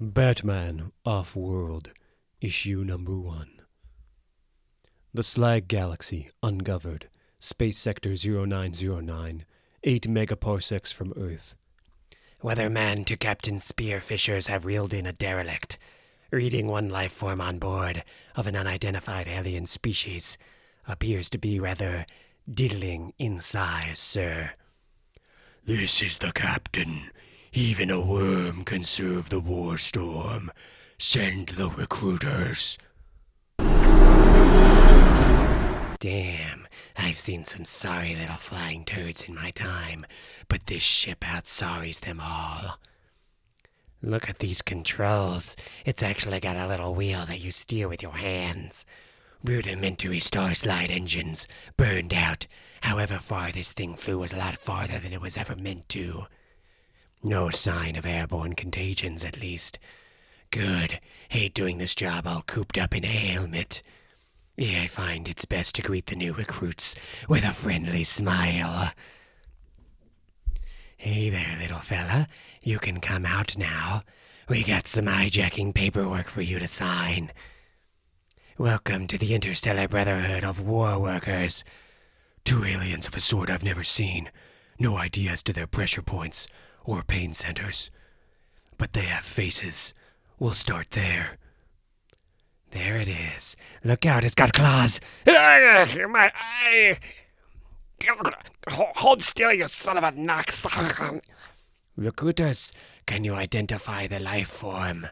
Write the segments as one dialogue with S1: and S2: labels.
S1: Batman Off-World, Issue Number 1. The Slag Galaxy, ungoverned. Space Sector 0909, 8 megaparsecs from Earth.
S2: Weatherman to Captain Spearfishers have reeled in a derelict. Reading one life form on board of an unidentified alien species. Appears to be rather diddling in size, sir.
S3: This is the captain. Even a worm can serve the war storm. Send the recruiters.
S2: Damn, I've seen some sorry little flying turds in my time, but this ship outsorries them all. Look at these controls. It's actually got a little wheel that you steer with your hands. Rudimentary star-slide engines, burned out. However far this thing flew was a lot farther than it was ever meant to. No sign of airborne contagions, at least. Good. Hate doing this job all cooped up in a helmet. I find it's best to greet the new recruits with a friendly smile. Hey there, little fella. You can come out now. We got some hijacking paperwork for you to sign. Welcome to the Interstellar Brotherhood of War Workers.
S3: 2 aliens of a sort I've never seen. No idea as to their pressure points or pain centers. But they have faces. We'll start there.
S2: There it is. Look out, it's got claws. My eye. Hold still, you son of a nox. Recruiters, can you identify the life form?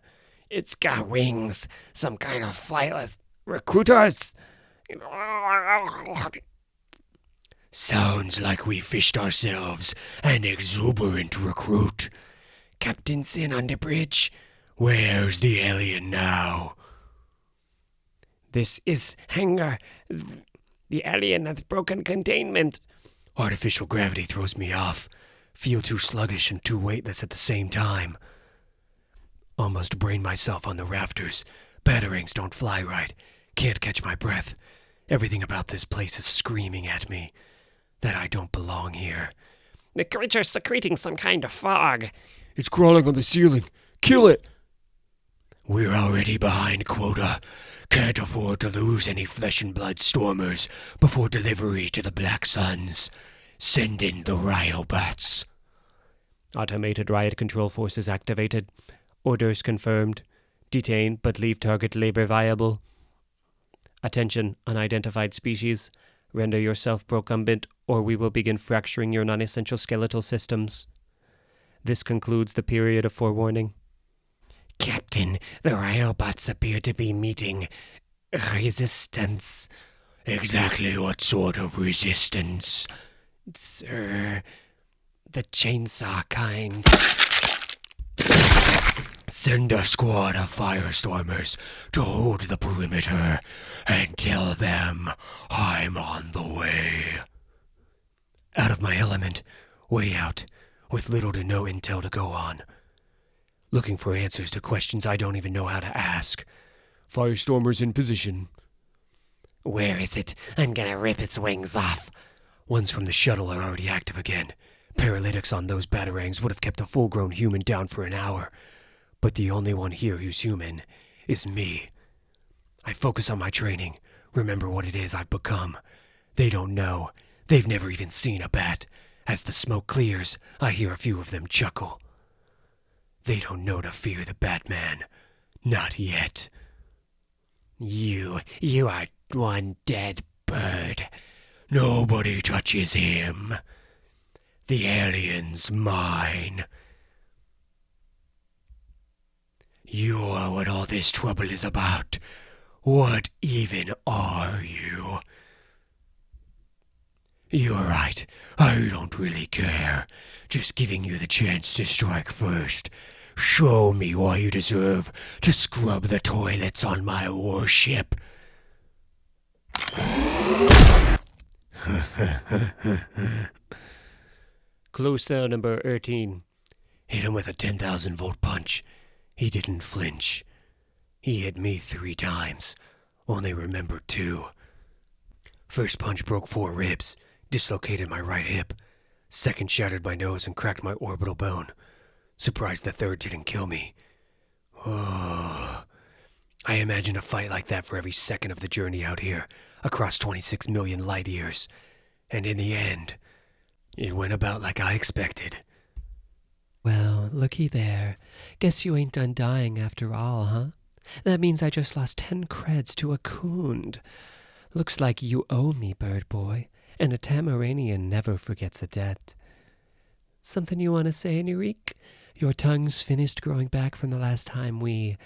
S2: It's got wings. Some kind of flightless. Recruiters!
S3: Sounds like we fished ourselves an exuberant recruit.
S2: Captain's in on the bridge.
S3: Where's the alien now?
S2: This is Hangar. The alien has broken containment.
S3: Artificial gravity throws me off. Feel too sluggish and too weightless at the same time. Almost brain myself on the rafters. Batarangs don't fly right. Can't catch my breath. Everything about this place is screaming at me that I don't belong here.
S2: The creature's secreting some kind of fog.
S1: It's crawling on the ceiling. Kill it!
S3: We're already behind quota. Can't afford to lose any flesh and blood stormers before delivery to the Black Suns. Send in the Ryobots.
S1: Automated riot control forces activated. Orders confirmed. Detain, but leave target labor viable. Attention, unidentified species. Render yourself procumbent, or we will begin fracturing your non-essential skeletal systems. This concludes the period of forewarning.
S2: Captain, the Ryobots appear to be meeting resistance.
S3: Exactly what sort of resistance?
S2: Sir, the chainsaw kind.
S3: Send a squad of firestormers to hold the perimeter and tell them I'm on the way. Out of my element, way out, with little to no intel to go on. Looking for answers to questions I don't even know how to ask.
S1: Firestormers in position.
S2: Where is it? I'm gonna rip its wings off.
S3: Ones from the shuttle are already active again. Paralytics on those batarangs would have kept a full-grown human down for an hour. But the only one here who's human is me. I focus on my training, remember what it is I've become. They don't know. They've never even seen a bat. As the smoke clears, I hear a few of them chuckle. They don't know to fear the Batman. Not yet.
S2: You are one dead bird.
S3: Nobody touches him. The alien's mine. You're what all this trouble is about. What even are you? You're right. I don't really care. Just giving you the chance to strike first. Show me why you deserve to scrub the toilets on my warship.
S1: Close cell number 13.
S3: Hit him with a 10,000-volt punch. He didn't flinch. He hit me 3 times. Only remembered 2. First punch broke 4 ribs, dislocated my right hip. Second shattered my nose and cracked my orbital bone. Surprised the third didn't kill me. I imagine a fight like that for every second of the journey out here, across 26 million light years. And in the end, it went about like I expected.
S1: Well, looky there. Guess you ain't done dying after all, huh? That means I just lost 10 creds to a coond. Looks like you owe me, bird boy, and a Tamaranian never forgets a debt. Something you want to say, Enrique? Your tongue's finished growing back from the last time we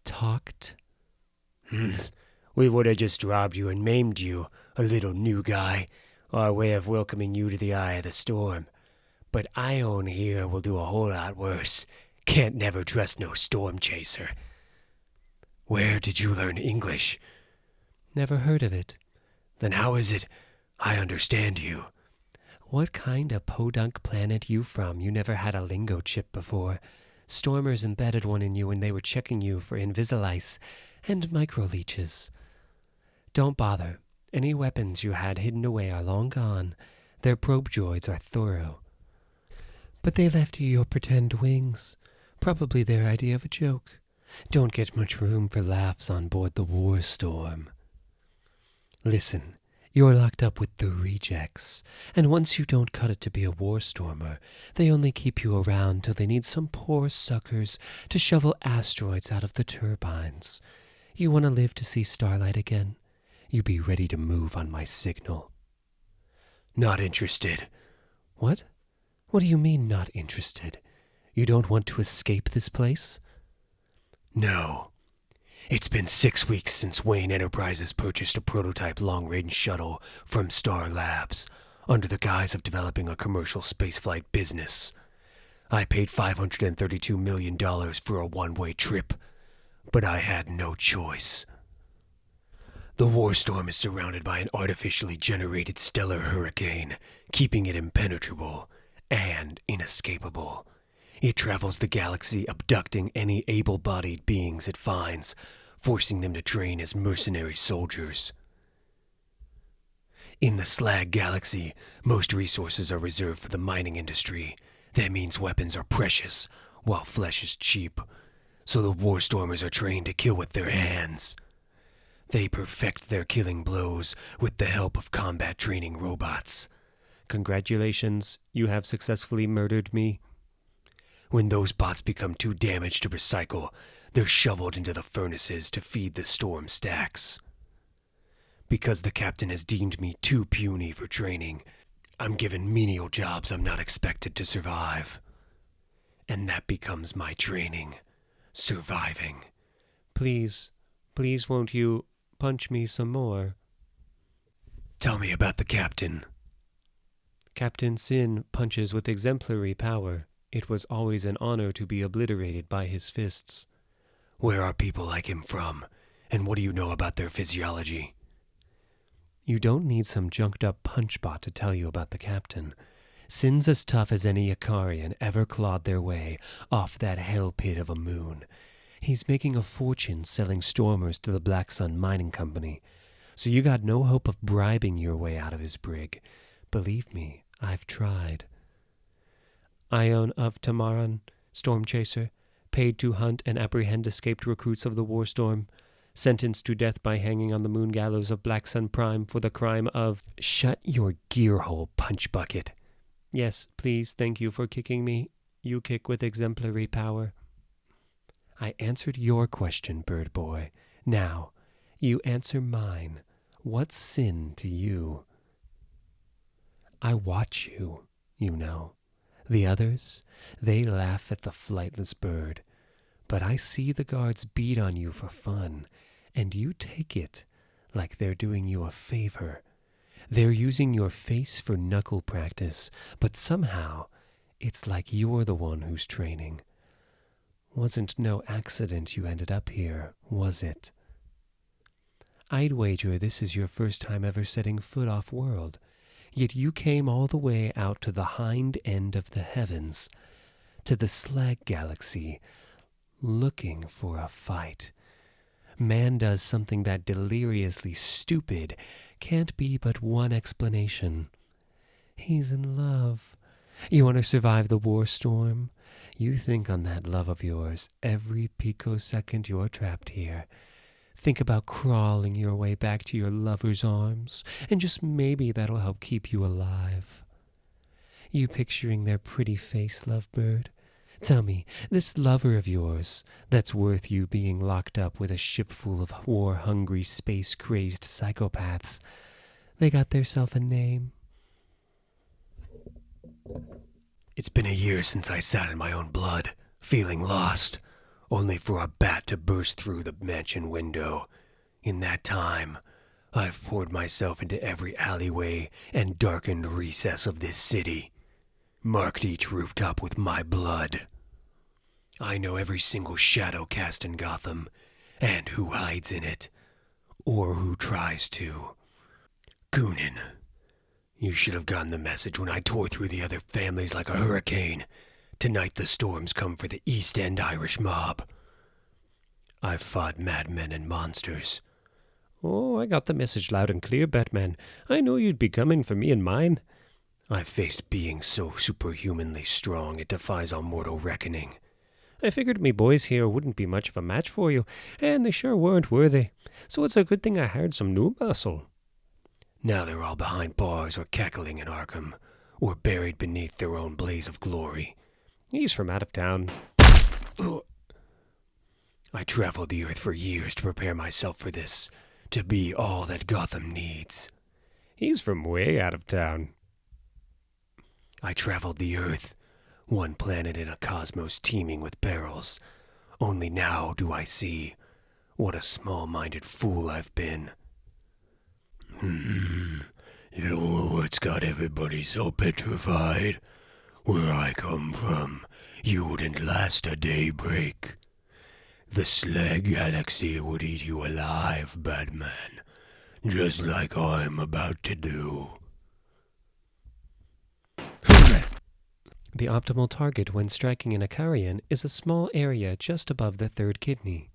S1: talked?
S3: We would have just robbed you and maimed you, a little new guy, our way of welcoming you to the eye of the storm. But Ione here will do a whole lot worse. Can't never trust no storm chaser. Where did you learn English?
S1: Never heard of it.
S3: Then how is it I understand you?
S1: What kind of podunk planet you from? You never had a lingo chip before. Stormers embedded one in you when they were checking you for Invisalice and microleeches. Don't bother. Any weapons you had hidden away are long gone. Their probe droids are thorough. But they left you your pretend wings. Probably their idea of a joke. Don't get much room for laughs on board the War Storm. Listen, you're locked up with the rejects, and once you don't cut it to be a war stormer, they only keep you around till they need some poor suckers to shovel asteroids out of the turbines. You want to live to see starlight again? You be ready to move on my signal.
S3: Not interested.
S1: What? What do you mean, not interested? You don't want to escape this place?
S3: No. It's been 6 weeks since Wayne Enterprises purchased a prototype long-range shuttle from Star Labs, under the guise of developing a commercial spaceflight business. I paid $532 million for a one-way trip, but I had no choice. The Warstorm is surrounded by an artificially generated stellar hurricane, keeping it impenetrable and inescapable. It travels the galaxy, abducting any able-bodied beings it finds, forcing them to train as mercenary soldiers. In the Slag Galaxy, most resources are reserved for the mining industry. That means weapons are precious, while flesh is cheap. So the Warstormers are trained to kill with their hands. They perfect their killing blows with the help of combat training robots.
S1: Congratulations, you have successfully murdered me.
S3: When those bots become too damaged to recycle, they're shoveled into the furnaces to feed the storm stacks. Because the captain has deemed me too puny for training, I'm given menial jobs I'm not expected to survive. And that becomes my training. Surviving.
S1: Please won't you punch me some more?
S3: Tell me about the captain.
S1: Captain Sin punches with exemplary power. It was always an honor to be obliterated by his fists.
S3: Where are people like him from? And what do you know about their physiology?
S1: You don't need some junked-up punchbot to tell you about the captain. Sin's as tough as any Ikarian ever clawed their way off that hell pit of a moon. He's making a fortune selling stormers to the Black Sun Mining Company, so you got no hope of bribing your way out of his brig. Believe me, I've tried. Ion of Tamaran, storm chaser, paid to hunt and apprehend escaped recruits of the War Storm, sentenced to death by hanging on the moon gallows of Black Sun Prime for the crime of...
S3: Shut your gearhole, punch bucket.
S1: Yes, please, thank you for kicking me. You kick with exemplary power. I answered your question, bird boy. Now, you answer mine. What's sin to you? I watch you, you know. The others, they laugh at the flightless bird. But I see the guards beat on you for fun, and you take it like they're doing you a favor. They're using your face for knuckle practice, but somehow it's like you're the one who's training. Wasn't no accident you ended up here, was it? I'd wager this is your first time ever setting foot off-world. Yet you came all the way out to the hind end of the heavens, to the Slag Galaxy, looking for a fight. Man does something that deliriously stupid can't be but one explanation. He's in love. You want to survive the war storm? You think on that love of yours every picosecond you're trapped here. Think about crawling your way back to your lover's arms, and just maybe that'll help keep you alive. You picturing their pretty face, lovebird? Tell me, this lover of yours, that's worth you being locked up with a ship full of war-hungry, space-crazed psychopaths, they got theirself a name?
S3: It's been a year since I sat in my own blood, feeling lost, only for a bat to burst through the mansion window. In that time, I've poured myself into every alleyway and darkened recess of this city, marked each rooftop with my blood. I know every single shadow cast in Gotham, and who hides in it, or who tries to. Goonin, you should have gotten the message when I tore through the other families like a hurricane. Tonight the storms come for the East End Irish mob. I've fought madmen and monsters.
S1: Oh, I got the message loud and clear, Batman. I knew you'd be coming for me and mine.
S3: I've faced beings so superhumanly strong it defies all mortal reckoning.
S1: I figured me boys here wouldn't be much of a match for you, and they sure weren't, were they? So it's a good thing I hired some new muscle.
S3: Now they're all behind bars or cackling in Arkham, or buried beneath their own blaze of glory.
S1: He's from out of town.
S3: I traveled the earth for years to prepare myself for this, to be all that Gotham needs.
S1: He's from way out of town.
S3: I traveled the earth, one planet in a cosmos teeming with perils. Only now do I see what a small-minded fool I've been. You know what's got everybody so petrified? Where I come from, you wouldn't last a daybreak. The Slag Galaxy would eat you alive, Batman, just like I'm about to do.
S1: The optimal target when striking an Icarian is a small area just above the third kidney.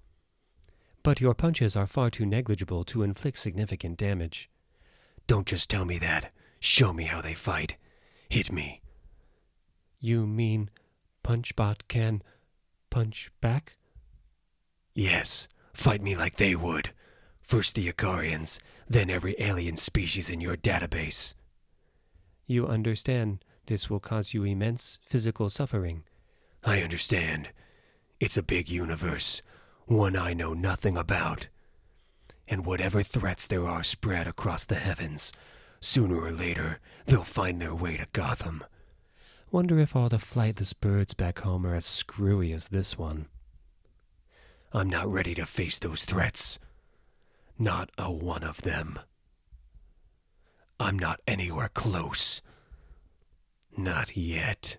S1: But your punches are far too negligible to inflict significant damage.
S3: Don't just tell me that. Show me how they fight. Hit me.
S1: You mean Punchbot can punch back?
S3: Yes, fight me like they would. First the Icarians, then every alien species in your database.
S1: You understand this will cause you immense physical suffering.
S3: I understand. It's a big universe, one I know nothing about. And whatever threats there are spread across the heavens, sooner or later they'll find their way to Gotham.
S1: Wonder if all the flightless birds back home are as screwy as this one.
S3: I'm not ready to face those threats. Not a one of them. I'm not anywhere close. Not yet.